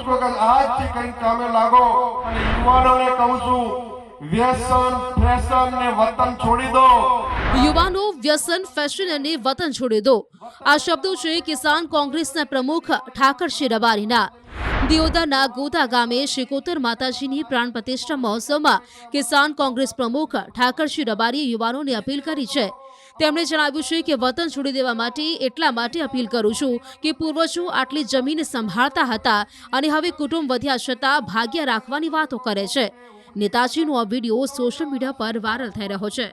છું કે આજથી કંઈક કામે લાગો અને યુવાનોને કહું છું વ્યસન ફેશન ને વતન છોડી દો। યુવાનો વ્યસન ફેશન અને વતન છોડી દો આ શબ્દો છે કિસાન કોંગ્રેસના પ્રમુખ ઠાકરસિંહ રબારીના। દિયોદરના ગોતા ગામે શિકોતર માતાજીની પ્રાણ પ્રતિષ્ઠા મહોત્સવમાં કિસાન કોંગ્રેસ પ્રમુખ ઠાકરસિંહ રબારીએ યુવાનોને અપીલ કરી છે। તેમણે જણાવ્યું છે કે વતન છોડી દેવા માટે એટલા માટે અપીલ કરું છું કે પૂર્વજો આટલી જમીન સંભાળતા હતા અને હવે કુટુંબ વધ્યા છતાં ભાગ્ય રાખવાની વાતો કરે છે। નેતાજીનો આ વિડીયો સોશિયલ મીડિયા પર વાયરલ થઈ રહ્યો છે।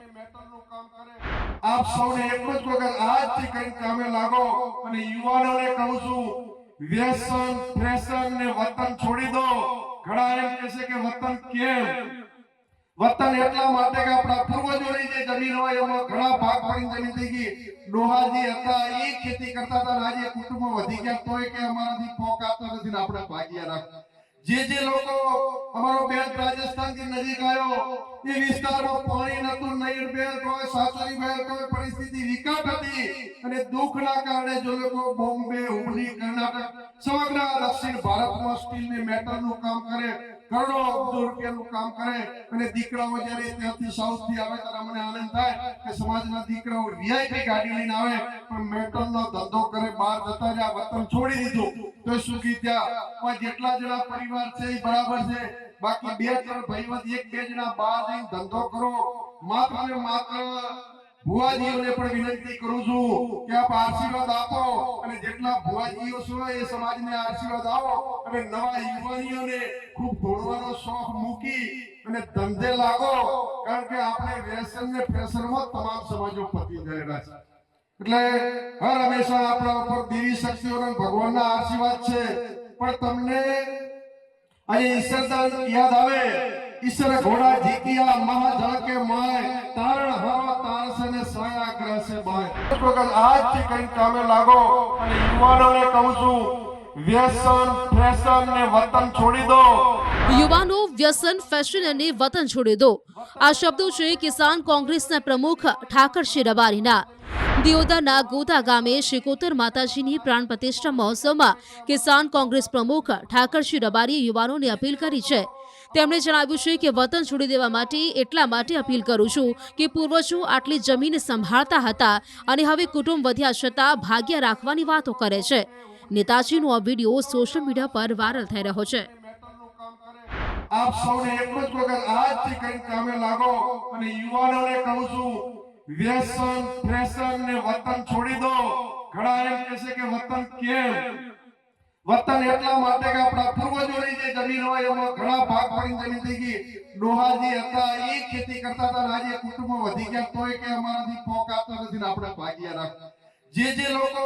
આપ સૌને એટલું જ કહું કે આજથી કંઈક કામે લાગો અને યુવાનોને કહું છું વ્યસન ફેશન ને વતન છોડી દો। ઘણા એમ કહે છે કે વતન કેમ? વતન એટલા માટે કે આપણા પૂર્વજોની જે જમીન હોય એમાં ઘણા ભાગ પડીને જમીન થઈ ગઈ। ડોહાજી હતા એ ખેતી કરતા હતા, આજે કુટુંબો વધી ગયા તોય કે અમારાથી પોક આપતા નથી ને આપણે ભાગ્યા રાખ। જે લોકો અમારો બેટ રાજસ્થાનથી નજીક આવ્યો એ વિસ્તારમાં પાણી નતું, નહીર બેલ કોઈ સાચરી બેલ કોઈ પરિસ્થિતિ વિકટ હતી અને દુઃખના કારણે જો લોકો બોમ્બે, હુબલી, કર્ણાટક સમગ્ર દક્ષિણ ભારતમાં સ્ટીલની મેટલનું કામ કરે, કરોડો અબજો રૂપિયાનું કામ કરે અને દીકરાઓ જ્યારે ત્યાંથી સાઉથથી આવે ત્યારે મને આનંદ થાય કે સમાજના દીકરાઓ વીઆઈપી ગાડી લઈને આવે પણ મેટલનો ધંધો કરે, બહાર જતા રહ્યા, વતન છોડી દીધું તો સુખી થયા। જેટલા જણા પરિવાર છે એ બરાબર છે, બાકી બે ત્રણ ભાઈવંત એક બે જણા બહાર જઈને ધંધો કરો। માત્ર ને માત્ર ભુવાજીઓને પણ વિનંતી કરું છું કે આપ આશીર્વાદ આપો અને જેટલા ભુવાજીઓ છો એ સમાજને આશીર્વાદ આપો અને નવા યુવાનીઓને ખૂબ દોડવાનો શોખ મૂકી અને ધંધે લાગો, કારણ કે આપણે વ્યસન ને ફેશનમાં તમામ સમાજો પતી ગયેલા છે। એટલે હર હંમેશા આપણા ઉપર દેવી શક્તિઓના ભગવાનના આશીર્વાદ છે પણ તમને આજે ઈશ્વરદાન યાદ આવે। ઈશ્વર ઘોડા જીતિયા મહાજળ કે માય તારણ હરો તારસે ને સાયા ગ્રહ સે બાય। આજથી કંઈક કામે લાગો અને યુવાનોને કહું છું વ્યસન ફેશન ને વતન છોડી દો। યુવાનો વ્યસન ફેશન અને વતન છોડી દો આ શબ્દો છે કિસાન કોંગ્રેસના પ્રમુખ ઠાકરસિંહ રબારીના। દિયોદરના ગોતા ગામે શિકોતર માતાજીની પ્રાણ પ્રતિષ્ઠા મહોત્સવમાં કિસાન કોંગ્રેસ પ્રમુખ ઠાકરસિંહ રબારીએ યુવાનોને અપીલ કરી છે। તેમણે જણાવ્યું છે કે વતન છોડી દેવા માટે એટલા માટે અપીલ કરું છું કે પૂર્વજો આટલી જમીન સંભાળતા હતા અને હવે કુટુંબ વધ્યા છતાં ભાગ્ય રાખવાની વાતો કરે છે। નેતાજીનો આ વિડીયો સોશિયલ મીડિયા પર વાયરલ થઈ રહ્યો છે। આપ સૌને એટલું જ કહું કે આજથી કંઈક કામે લાગો અને યુવાનોને કહું છું વ્યસન ફેશન ને વતન છોડી દો। ઘણા એમ કહે છે કે વતન કેમ? વતન એટલા માટે કે આપણા પૂર્વજોની જે જમીન હોય એમાં ઘણા ભાગ પડીને જમીન થઈ ગઈ। ડોહાજી હતા એ ખેતી કરતા હતા, આજે કુટુંબો વધી ગયા તોય કે અમારાથી પોક આપતા નથી ને આપણે ભાગ્યા રાખ। જે લોકો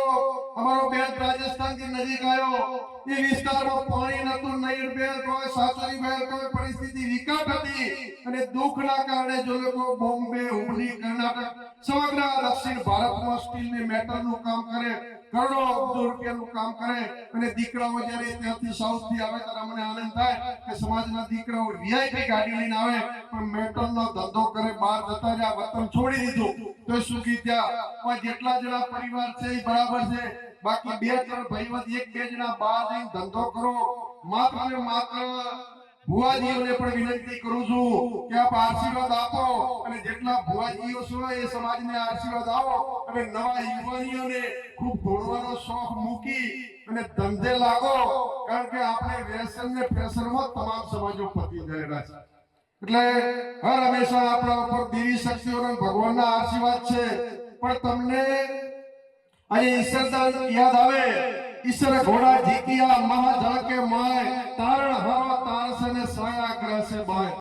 અમારો બેટ રાજસ્થાનથી નજીક આવ્યો એ વિસ્તારમાં પાણી નતું, નહીર બેલ કોઈ સાચરી બેલ કોઈ પરિસ્થિતિ વિકટ હતી અને દુઃખના કારણે જો લોકો બોમ્બે, હુબલી, કર્ણાટક સમગ્ર દક્ષિણ ભારતમાં સ્ટીલની મેટલનું કામ કરે, કરોડો અબજો રૂપિયાનું કામ કરે અને દીકરાઓ જ્યારે ત્યાંથી સાઉથથી આવે ત્યારે મને આનંદ થાય કે સમાજના દીકરાઓ વીઆઈપી ગાડી લઈને આવે પણ મેટલનો ધંધો કરે, બહાર જતા રહ્યા, વતન છોડી દીધું તો સુખી થયા। જેટલા જણા પરિવાર છે એ બરાબર છે, બાકી બે ત્રણ ભાઈવંત એક બે જણા બહાર જઈને ધંધો કરો। માત્ર ને માત્ર ભુવાજીઓને પણ વિનંતી કરું છું કે આપ આશીર્વાદ આપો અને જેટલા ભુવાજીઓ છો એ સમાજને આશીર્વાદ આપો અને નવા યુવાનીઓને ખૂબ દોડવાનો શોખ મૂકી અને ધંધે લાગો, કારણ કે આપણે વ્યસન ને ફેશનમાં તમામ સમાજો પતી ગયેલા છે। એટલે હર હંમેશા આપણા ઉપર દેવી શક્તિઓના ભગવાનના આશીર્વાદ છે પણ તમને આજે ઈશ્વરદાન યાદ આવે। ઈશ્વર ઘોડા જીતિયા મહાજળ કે માય તારણ હરો તારસે ને સાયા ગ્રહ સે બાય।